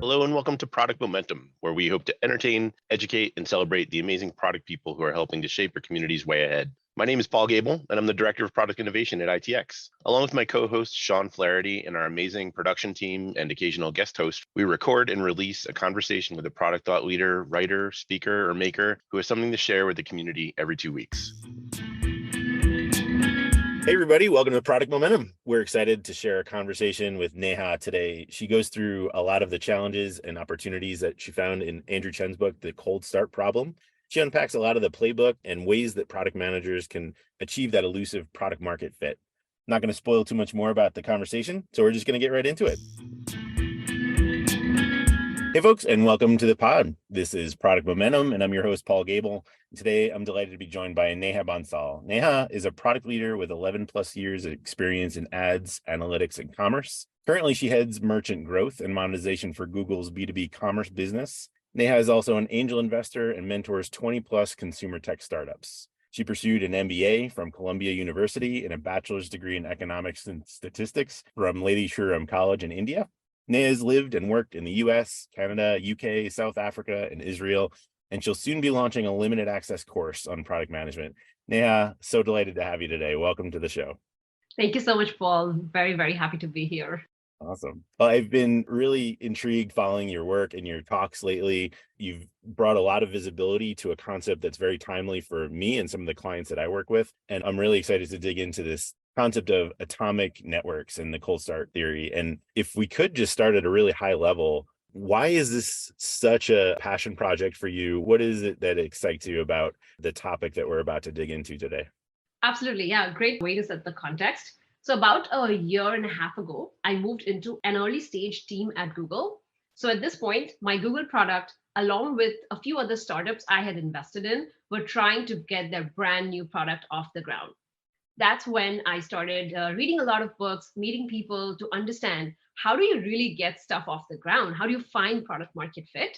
Hello and welcome to Product Momentum, where we hope to entertain, educate, and celebrate the amazing product people who are helping to shape our communities way ahead. My name is Paul Gable, and I'm the Director of Product Innovation at ITX. Along with my co-host, Sean Flaherty, and our amazing production team and occasional guest host, we record and release a conversation with a product thought leader, writer, speaker, or maker who has something to share with the community every 2 weeks. Hey, everybody. Welcome to Product Momentum. We're excited to share a conversation with Neha today. She goes through a lot of the challenges and opportunities that she found in Andrew Chen's book, The Cold Start Problem. She unpacks a lot of the playbook and ways that product managers can achieve that elusive product market fit. I'm not going to spoil too much more about the conversation, so we're just going to get right into it. Hey, folks, and welcome to the pod. This is Product Momentum, and I'm your host, Paul Gable. Today, I'm delighted to be joined by Neha Bansal. Neha is a product leader with 11 plus years of experience in ads, analytics, and commerce. Currently, she heads merchant growth and monetization for Google's B2B commerce business. Neha is also an angel investor and mentors 20 plus consumer tech startups. She pursued an MBA from Columbia University and a bachelor's degree in economics and statistics from Lady Shriram College in India. Neha has lived and worked in the US, Canada, UK, South Africa, and Israel, and she'll soon be launching a limited access course on product management. Neha, so delighted to have you today. Welcome to the show. Thank you so much, Paul. Very, very happy to be here. Awesome. Well, I've been really intrigued following your work and your talks lately. You've brought a lot of visibility to a concept that's very timely for me and some of the clients that I work with. And I'm really excited to dig into this concept of atomic networks and the cold start theory. And if we could just start at a really high level, why is this such a passion project for you? What is it that excites you about the topic that we're about to dig into today? Absolutely. Yeah, great way to set the context. So about a year and a half ago, I moved into an early stage team at Google. So at this point, my Google product, along with a few other startups I had invested in, were trying to get their brand new product off the ground. That's when I started reading a lot of books, meeting people to understand how do you really get stuff off the ground? How do you find product market fit?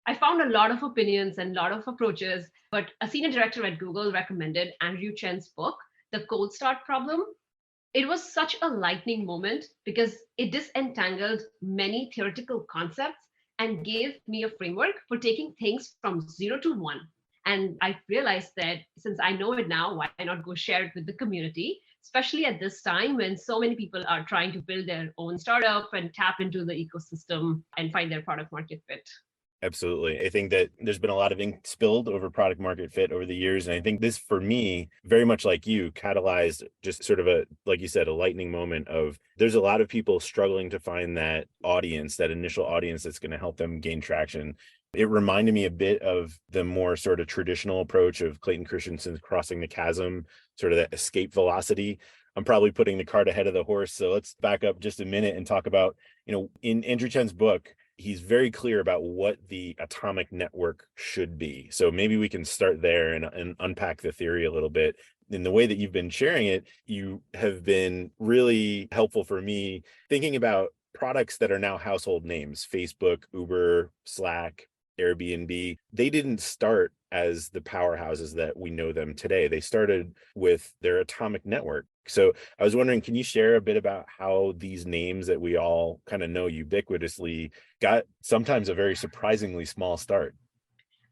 I found a lot of opinions and a lot of approaches, but a senior director at Google recommended Andrew Chen's book, The Cold Start Problem. It was such a lightning moment because it disentangled many theoretical concepts and gave me a framework for taking things from 0 to 1. And I realized that since I know it now, why not go share it with the community, especially at this time when so many people are trying to build their own startup and tap into the ecosystem and find their product market fit. Absolutely. I think that there's been a lot of ink spilled over product market fit over the years. And I think this, for me, very much like you, catalyzed just sort of a, like you said, a lightning moment of there's a lot of people struggling to find that audience, that initial audience that's going to help them gain traction. It reminded me a bit of the more sort of traditional approach of Clayton Christensen's Crossing the Chasm, sort of that escape velocity. I'm probably putting the cart ahead of the horse. So let's back up just a minute and talk about, in Andrew Chen's book, he's very clear about what the atomic network should be. So maybe we can start there and unpack the theory a little bit. In the way that you've been sharing it, you have been really helpful for me thinking about products that are now household names: Facebook, Uber, Slack, Airbnb. They didn't start as the powerhouses that we know them today. They started with their atomic network. So I was wondering, can you share a bit about how these names that we all kind of know ubiquitously got sometimes a very surprisingly small start?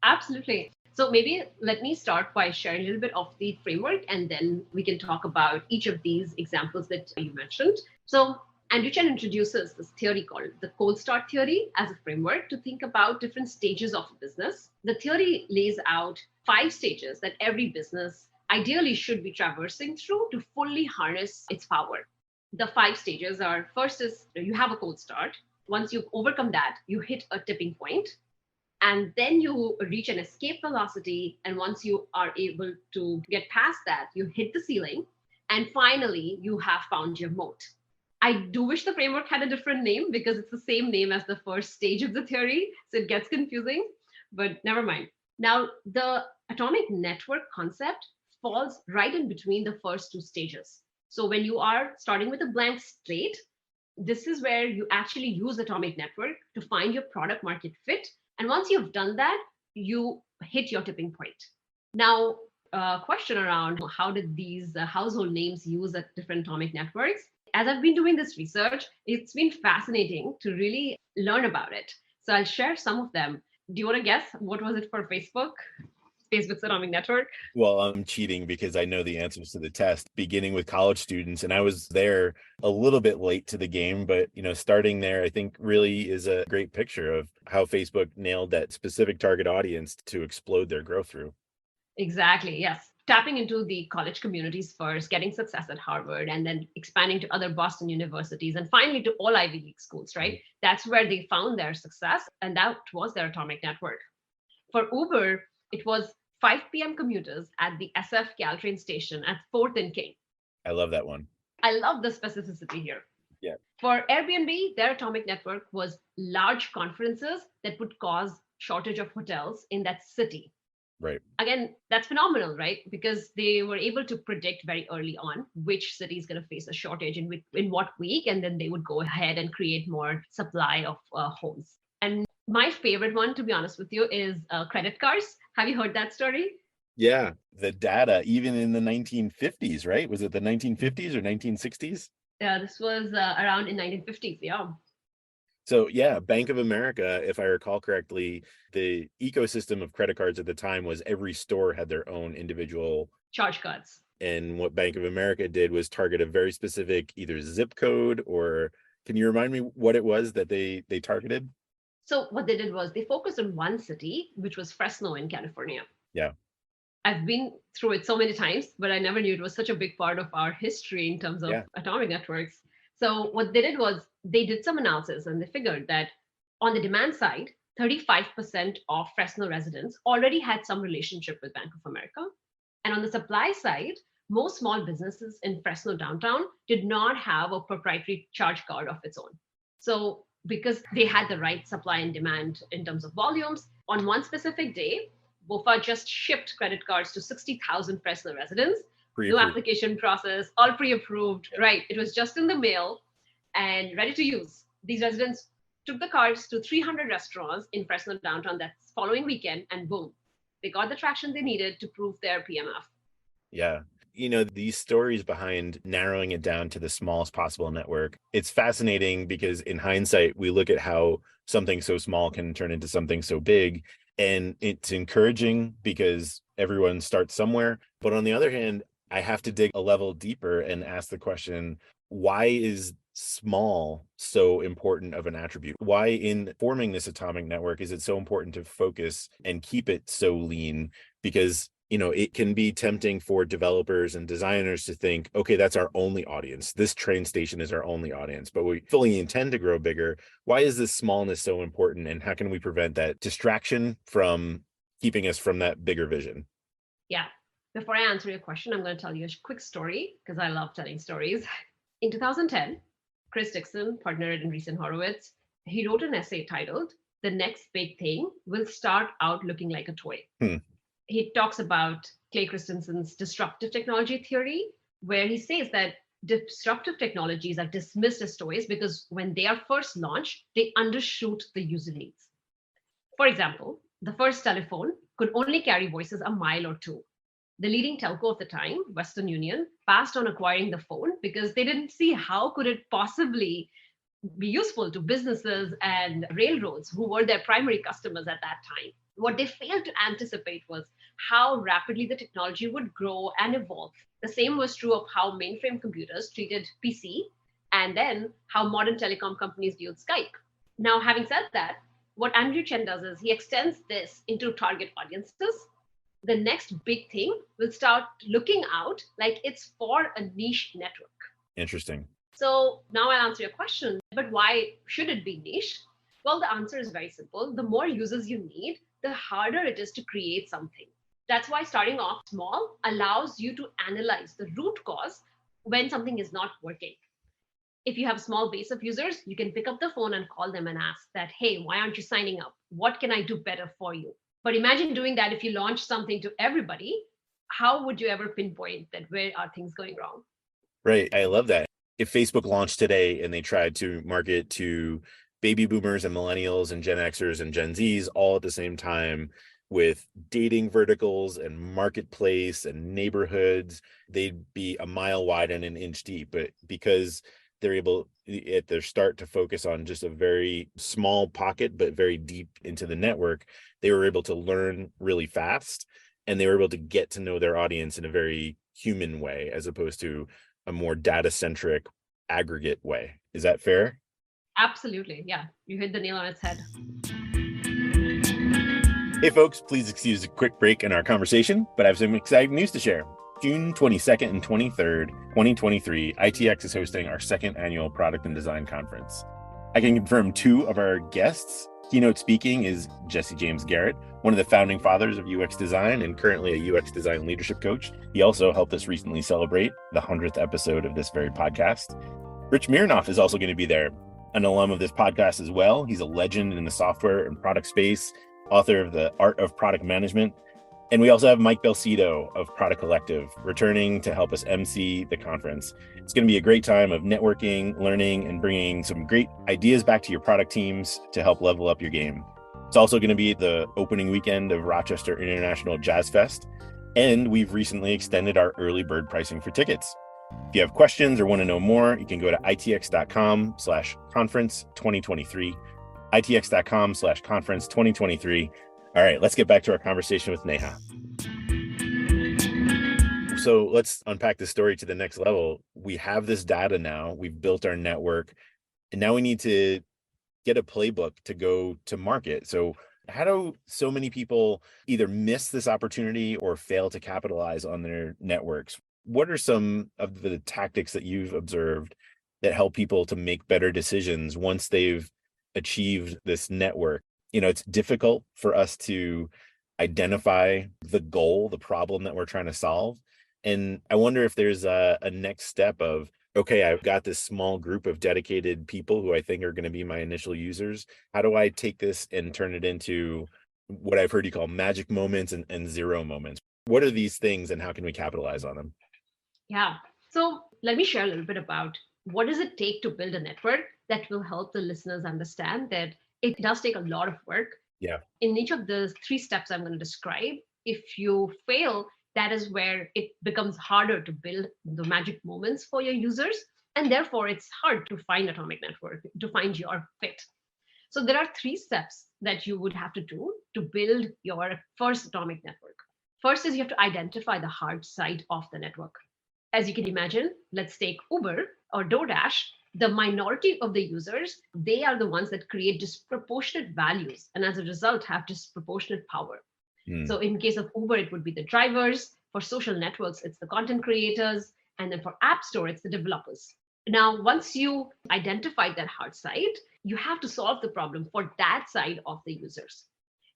Absolutely. So maybe let me start by sharing a little bit of the framework, and then we can talk about each of these examples that you mentioned. So Andrew Chen introduces this theory called the cold start theory as a framework to think about different stages of a business. The theory lays out 5 stages that every business ideally should be traversing through to fully harness its power. The 5 stages are: first is you have a cold start. Once you've overcome that, you hit a tipping point, and then you reach an escape velocity. And once you are able to get past that, you hit the ceiling. And finally, you have found your moat. I do wish the framework had a different name because it's the same name as the first stage of the theory. So it gets confusing, but never mind. Now, the atomic network concept falls right in between the first 2 stages. So when you are starting with a blank slate, this is where you actually use atomic network to find your product market fit. And once you've done that, you hit your tipping point. Now, a question around how did these household names use different atomic networks? As I've been doing this research, it's been fascinating to really learn about it. So I'll share some of them. Do you want to guess what was it for Facebook? Facebook's atomic network. Well, I'm cheating because I know the answers to the test, beginning with college students. And I was there a little bit late to the game, but starting there, I think really is a great picture of how Facebook nailed that specific target audience to explode their growth through. Exactly, yes. Tapping into the college communities first, getting success at Harvard, and then expanding to other Boston universities, and finally to all Ivy League schools, right? That's where they found their success, and that was their atomic network. For Uber, it was 5 p.m. commuters at the SF Caltrain station at 4th and King. I love that one. I love the specificity here. Yeah. For Airbnb, their atomic network was large conferences that would cause shortage of hotels in that city. Right. Again, that's phenomenal, right? Because they were able to predict very early on which city is going to face a shortage in what week, and then they would go ahead and create more supply of homes. And my favorite one, to be honest with you, is credit cards. Have you heard that story? Yeah, the data, even in the 1950s, right? Was it the 1950s or 1960s? Yeah, this was around in 1950s. Yeah. So yeah, Bank of America, if I recall correctly, the ecosystem of credit cards at the time was every store had their own individual Charge cards. And what Bank of America did was target a very specific either zip code, or can you remind me what it was that they targeted? So what they did was they focused on one city, which was Fresno in California. Yeah. I've been through it so many times, but I never knew it was such a big part of our history in terms of atomic networks. So what they did was they did some analysis and they figured that on the demand side, 35% of Fresno residents already had some relationship with Bank of America. And on the supply side, most small businesses in Fresno downtown did not have a proprietary charge card of its own. So because they had the right supply and demand in terms of volumes, on one specific day, BOFA just shipped credit cards to 60,000 Fresno residents. No application process, all pre-approved, right? It was just in the mail and ready to use. These residents took the cards to 300 restaurants in Fresno downtown that following weekend, and boom, they got the traction they needed to prove their PMF. Yeah. These stories behind narrowing it down to the smallest possible network, it's fascinating because in hindsight, we look at how something so small can turn into something so big. And it's encouraging because everyone starts somewhere. But on the other hand, I have to dig a level deeper and ask the question, why is small so important of an attribute? Why in forming this atomic network is it so important to focus and keep it so lean? Because it can be tempting for developers and designers to think, okay, that's our only audience. This train station is our only audience, but we fully intend to grow bigger. Why is this smallness so important? And how can we prevent that distraction from keeping us from that bigger vision? Yeah. Before I answer your question, I'm going to tell you a quick story because I love telling stories. In 2010, Chris Dixon, partner at Andreessen Horowitz, he wrote an essay titled, "The Next Big Thing Will Start Out Looking Like a Toy." He talks about Clay Christensen's disruptive technology theory, where he says that disruptive technologies are dismissed as toys because when they are first launched, they undershoot the user needs. For example, the first telephone could only carry voices a mile or two. The leading telco of the time, Western Union, passed on acquiring the phone because they didn't see how could it possibly be useful to businesses and railroads who were their primary customers at that time. What they failed to anticipate was how rapidly the technology would grow and evolve. The same was true of how mainframe computers treated PC and then how modern telecom companies viewed Skype. Now, having said that, what Andrew Chen does is he extends this into target audiences. The next big thing will start looking out like it's for a niche network. Interesting. So now I'll answer your question, but why should it be niche? Well, the answer is very simple. The more users you need, the harder it is to create something. That's why starting off small allows you to analyze the root cause when something is not working. If you have a small base of users, you can pick up the phone and call them and ask that, hey, why aren't you signing up? What can I do better for you? But imagine doing that if you launch something to everybody. How would you ever pinpoint that where are things going wrong? Right. I love that. If Facebook launched today and they tried to market to baby boomers and millennials and Gen Xers and Gen Zs all at the same time with dating verticals and marketplace and neighborhoods, they'd be a mile wide and an inch deep. But because they're able at their start to focus on just a very small pocket, but very deep into the network. They were able to learn really fast, and they were able to get to know their audience in a very human way, as opposed to a more data centric aggregate way. Is that fair? Absolutely. Yeah. You hit the nail on its head. Hey, folks, please excuse a quick break in our conversation, but I have some exciting news to share. June 22nd and 23rd, 2023, ITX is hosting our second annual Product and Design Conference. I can confirm two of our guests. Keynote speaking is Jesse James Garrett, one of the founding fathers of UX design and currently a UX design leadership coach. He also helped us recently celebrate the 100th episode of this very podcast. Rich Mirnoff is also going to be there, an alum of this podcast as well. He's a legend in the software and product space, author of The Art of Product Management. And we also have Mike Belcito of Product Collective returning to help us MC the conference. It's going to be a great time of networking, learning, and bringing some great ideas back to your product teams to help level up your game. It's also going to be the opening weekend of Rochester International Jazz Fest, and we've recently extended our early bird pricing for tickets. If you have questions or want to know more, you can go to itx.com/conference 2023, itx.com/conference 2023. All right, let's get back to our conversation with Neha. So let's unpack the story to the next level. We have this data now, we've built our network, and now we need to get a playbook to go to market. So how do so many people either miss this opportunity or fail to capitalize on their networks? What are some of the tactics that you've observed that help people to make better decisions once they've achieved this network? You know, it's difficult for us to identify the goal, the problem that we're trying to solve. And I wonder if there's a next step of, okay, I've got this small group of dedicated people who I think are going to be my initial users. How do I take this and turn it into what I've heard you call magic moments and zero moments? What are these things and how can we capitalize on them? Yeah. So let me share a little bit about what does it take to build a network that will help the listeners understand that it does take a lot of work. Yeah. In each of the three steps I'm going to describe, if you fail, that is where it becomes harder to build the magic moments for your users. And therefore, it's hard to find atomic network, to find your fit. So there are three steps that you would have to do to build your first atomic network. First is you have to identify the hard side of the network. As you can imagine, let's take Uber or DoorDash. The minority of the users, they are the ones that create disproportionate values and as a result have disproportionate power. So in case of Uber, it would be the drivers. For social networks, it's the content creators. And then for App Store, it's the developers. Now, once you identify that hard side, you have to solve the problem for that side of the users.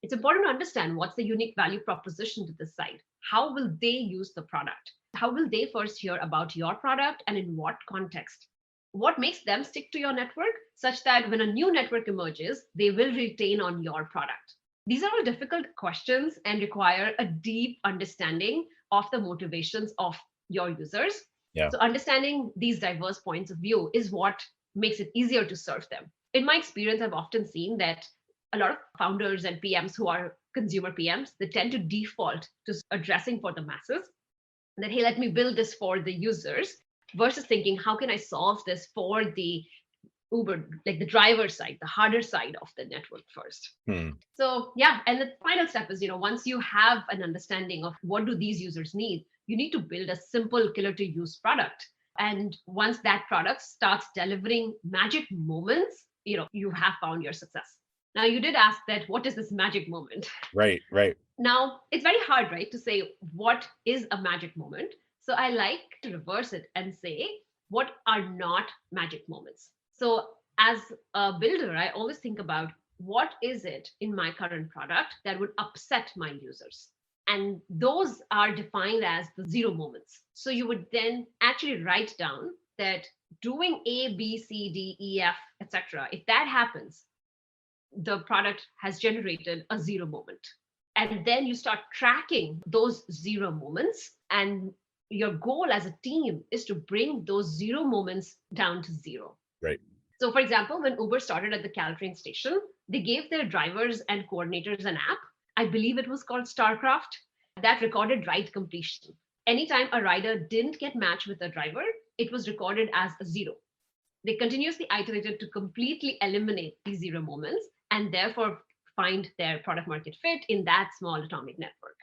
It's important to understand what's the unique value proposition to this side. How will they use the product? How will they first hear about your product and in what context? What makes them stick to your network such that when a new network emerges, they will retain on your product? These are all difficult questions and require a deep understanding of the motivations of your users. Yeah. So understanding these diverse points of view is what makes it easier to serve them. In my experience, I've often seen that a lot of founders and PMs who are consumer PMs, they tend to default to addressing for the masses. That, hey, let me build this for the users versus thinking, how can I solve this for the Uber, like the driver side, the harder side of the network first. So yeah, and the final step is, once you have an understanding of what do these users need, you need to build a simple killer to use product. And once that product starts delivering magic moments, you have found your success. Now, you did ask that, what is this magic moment? Right. Now, it's very hard, right, to say what is a magic moment. So I like to reverse it and say, what are not magic moments? So as a builder, I always think about what is it in my current product that would upset my users? And those are defined as the zero moments. So you would then actually write down that doing A, B, C, D, E, F, etc. If that happens, the product has generated a zero moment. And then you start tracking those zero moments. And your goal as a team is to bring those zero moments down to zero. Right. So, for example, when Uber started at the Caltrain station, they gave their drivers and coordinators an app. I believe it was called StarCraft, that recorded ride completion. Anytime a rider didn't get matched with a driver, it was recorded as a zero. They continuously iterated to completely eliminate these zero moments and therefore find their product market fit in that small atomic network.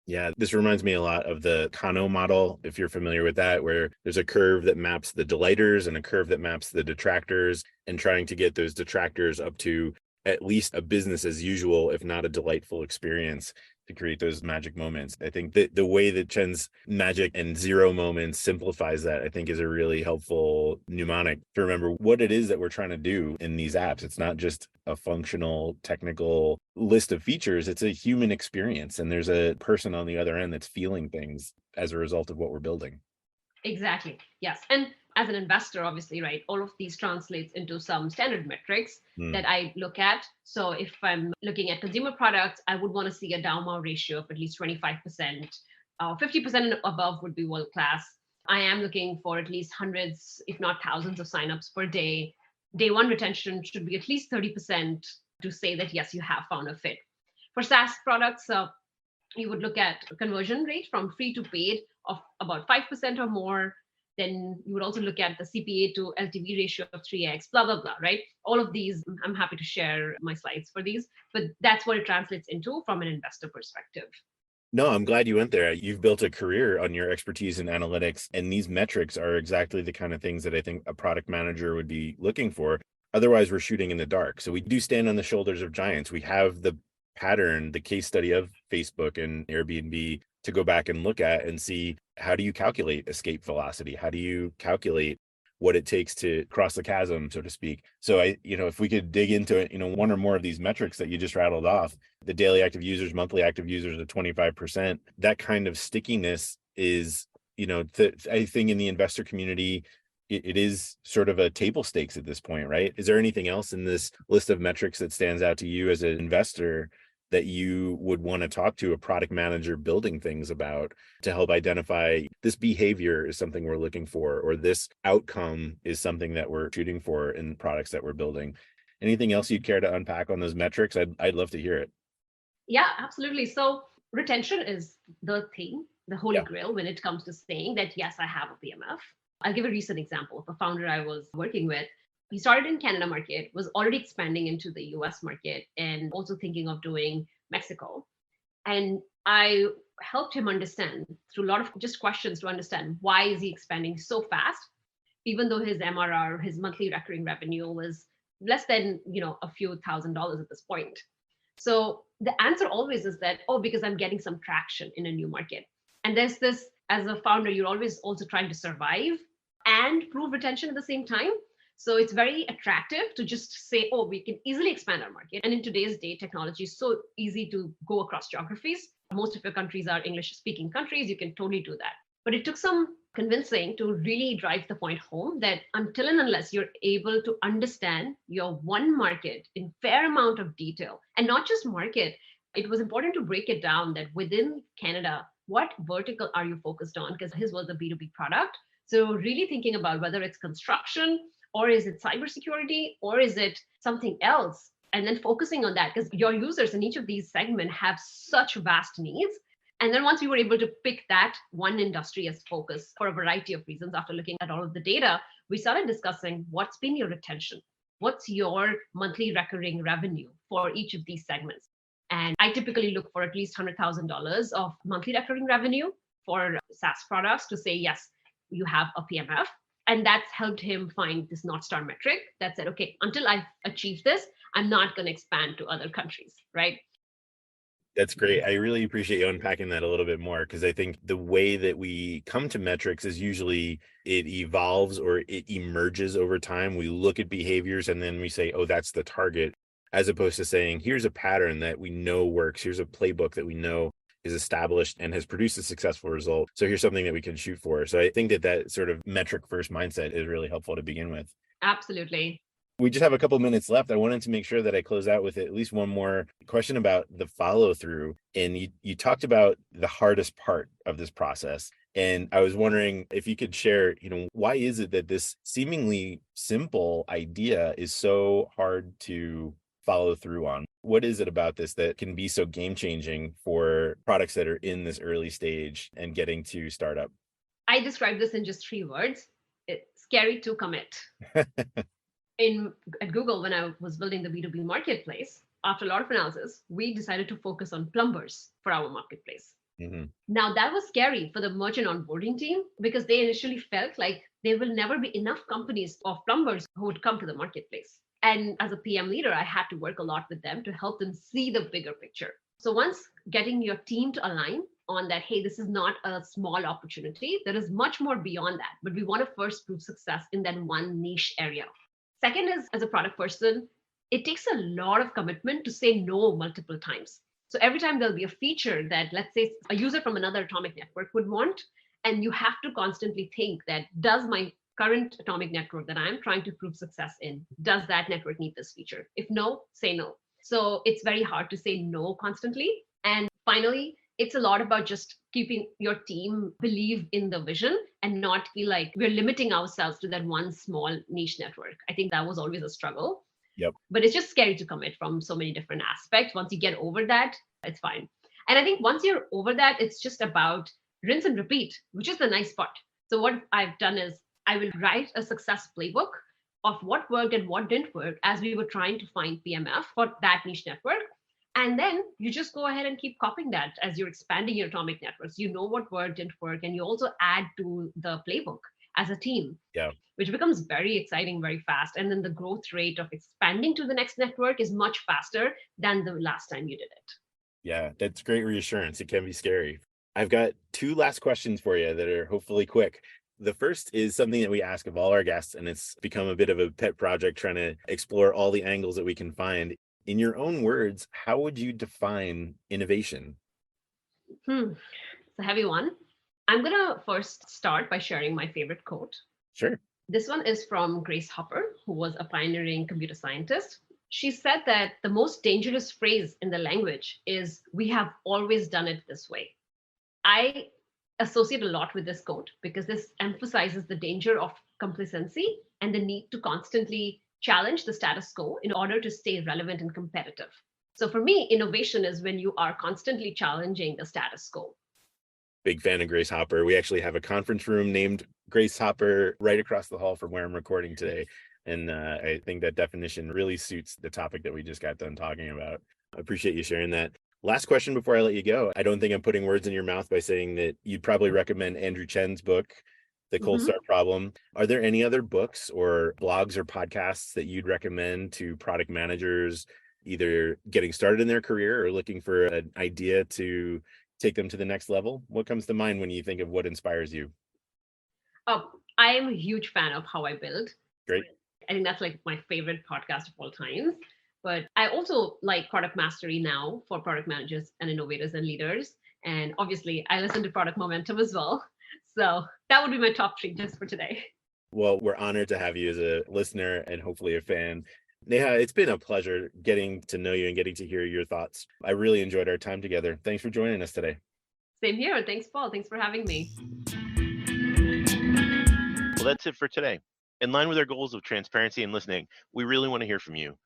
Yeah, this reminds me a lot of the Kano model, if you're familiar with that, where there's a curve that maps the delighters and a curve that maps the detractors, and trying to get those detractors up to at least a business as usual, if not a delightful experience to create those magic moments. I think that the way that Chen's magic and zero moments simplifies that, I think is a really helpful mnemonic to remember what it is that we're trying to do in these apps. It's not just a functional, technical list of features, it's a human experience. And there's a person on the other end that's feeling things as a result of what we're building. Exactly. Yes. And as an investor, obviously, right, all of these translates into some standard metrics that I look at. So if I'm looking at consumer products, I would want to see a DAUMA ratio of at least 25%. 50% and above would be world class. I am looking for at least hundreds, if not thousands, of signups per day. Day one retention should be at least 30% to say that, yes, you have found a fit. For SaaS products, you would look at a conversion rate from free to paid of about 5% or more. Then you would also look at the CPA to LTV ratio of 3x, blah, blah, blah, right? All of these, I'm happy to share my slides for these, but that's what it translates into from an investor perspective. No, I'm glad you went there. You've built a career on your expertise in analytics, and these metrics are exactly the kind of things that I think a product manager would be looking for. Otherwise, we're shooting in the dark. So we do stand on the shoulders of giants. We have the pattern, the case study of Facebook and Airbnb to go back and look at and see, how do you calculate escape velocity? How do you calculate what it takes to cross the chasm, so to speak? So if we could dig into it, one or more of these metrics that you just rattled off, the daily active users, monthly active users at 25%, that kind of stickiness is, I think in the investor community, it is sort of a table stakes at this point, right? Is there anything else in this list of metrics that stands out to you as an investor that you would want to talk to a product manager building things about to help identify this behavior is something we're looking for, or this outcome is something that we're shooting for in products that we're building? Anything else you'd care to unpack on those metrics? I'd love to hear it. Yeah, absolutely. So retention is the thing, the holy Yeah. grail when it comes to saying that, yes, I have a PMF. I'll give a recent example of a founder I was working with. He started in Canada market, was already expanding into the US market and also thinking of doing Mexico. And I helped him understand through a lot of just questions to understand why is he expanding so fast, even though his MRR, his monthly recurring revenue was less than, a few $1,000s at this point. So the answer always is that, oh, because I'm getting some traction in a new market. And there's this, as a founder, you're always also trying to survive and prove retention at the same time. So it's very attractive to just say, oh, we can easily expand our market. And in today's day, technology is so easy to go across geographies. Most of your countries are English speaking countries. You can totally do that. But it took some convincing to really drive the point home that until and unless you're able to understand your one market in fair amount of detail, and not just market, it was important to break it down that within Canada, what vertical are you focused on? Because his was a B2B product. So really thinking about whether it's construction, or is it cybersecurity, or is it something else? And then focusing on that, because your users in each of these segments have such vast needs. And then once we were able to pick that one industry as focus for a variety of reasons, after looking at all of the data, we started discussing what's been your retention? What's your monthly recurring revenue for each of these segments? And I typically look for at least $100,000 of monthly recurring revenue for SaaS products to say, yes, you have a PMF. And that's helped him find this North Star metric that said, okay, until I achieve this, I'm not going to expand to other countries, right? That's great. I really appreciate you unpacking that a little bit more, because I think the way that we come to metrics is usually it evolves or it emerges over time. We look at behaviors and then we say, oh, that's the target, as opposed to saying, here's a pattern that we know works. Here's a playbook that we know is established and has produced a successful result. So here's something that we can shoot for. So I think that sort of metric first mindset is really helpful to begin with. Absolutely. We just have a couple minutes left. I wanted to make sure that I close out with at least one more question about the follow through. And you talked about the hardest part of this process. And I was wondering if you could share, why is it that this seemingly simple idea is so hard to follow through on? What is it about this that can be so game changing for products that are in this early stage and getting to startup? I describe this in just 3 words. scary to commit. At Google, when I was building the B2B marketplace, after a lot of analysis, we decided to focus on plumbers for our marketplace. Mm-hmm. Now, that was scary for the merchant onboarding team because they initially felt like there will never be enough companies of plumbers who would come to the marketplace. And as a PM leader, I had to work a lot with them to help them see the bigger picture. So once getting your team to align on that, hey, this is not a small opportunity, there is much more beyond that, but we want to first prove success in that one niche area. Second is, as a product person, it takes a lot of commitment to say no multiple times. So every time there'll be a feature that, let's say, a user from another atomic network would want, and you have to constantly think that, does my current atomic network that I'm trying to prove success in, does that network need this feature? If no, say no. So it's very hard to say no constantly. And finally, it's a lot about just keeping your team believe in the vision and not feel like we're limiting ourselves to that one small niche network. I think that was always a struggle. Yep. But it's just scary to commit from so many different aspects. Once you get over that, it's fine. And I think once you're over that, it's just about rinse and repeat, which is the nice part. So what I've done is I will write a success playbook of what worked and what didn't work as we were trying to find PMF for that niche network. And then you just go ahead and keep copying that as you're expanding your atomic networks. You know what worked, didn't work, and you also add to the playbook as a team. Yeah. Which becomes very exciting very fast. And then the growth rate of expanding to the next network is much faster than the last time you did it. Yeah, that's great reassurance. It can be scary. I've got two last questions for you that are hopefully quick. The first is something that we ask of all our guests, and it's become a bit of a pet project trying to explore all the angles that we can find. In your own words, how would you define innovation? It's a heavy one. I'm going to first start by sharing my favorite quote. Sure. This one is from Grace Hopper, who was a pioneering computer scientist. She said that the most dangerous phrase in the language is, "We have always done it this way." I associate a lot with this quote because this emphasizes the danger of complacency and the need to constantly challenge the status quo in order to stay relevant and competitive. So for me, innovation is when you are constantly challenging the status quo. Big fan of Grace Hopper. We actually have a conference room named Grace Hopper right across the hall from where I'm recording today. And I think that definition really suits the topic that we just got done talking about. I appreciate you sharing that. Last question before I let you go. I don't think I'm putting words in your mouth by saying that you'd probably recommend Andrew Chen's book, The Cold Start Problem. Are there any other books or blogs or podcasts that you'd recommend to product managers, either getting started in their career or looking for an idea to take them to the next level? What comes to mind when you think of what inspires you? Oh, I am a huge fan of How I Build. Great. I think that's like my favorite podcast of all time. But I also like Product Mastery Now for product managers and innovators and leaders. And obviously, I listen to Product Momentum as well. So that would be my top 3 just for today. Well, we're honored to have you as a listener and hopefully a fan. Neha, it's been a pleasure getting to know you and getting to hear your thoughts. I really enjoyed our time together. Thanks for joining us today. Same here. Thanks, Paul. Thanks for having me. Well, that's it for today. In line with our goals of transparency and listening, we really want to hear from you.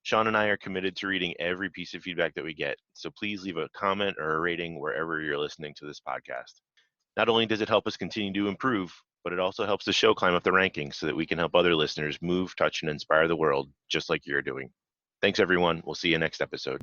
Sean and I are committed to reading every piece of feedback that we get, so please leave a comment or a rating wherever you're listening to this podcast. Not only does it help us continue to improve, but it also helps the show climb up the rankings so that we can help other listeners move, touch, and inspire the world just like you're doing. Thanks, everyone. We'll see you next episode.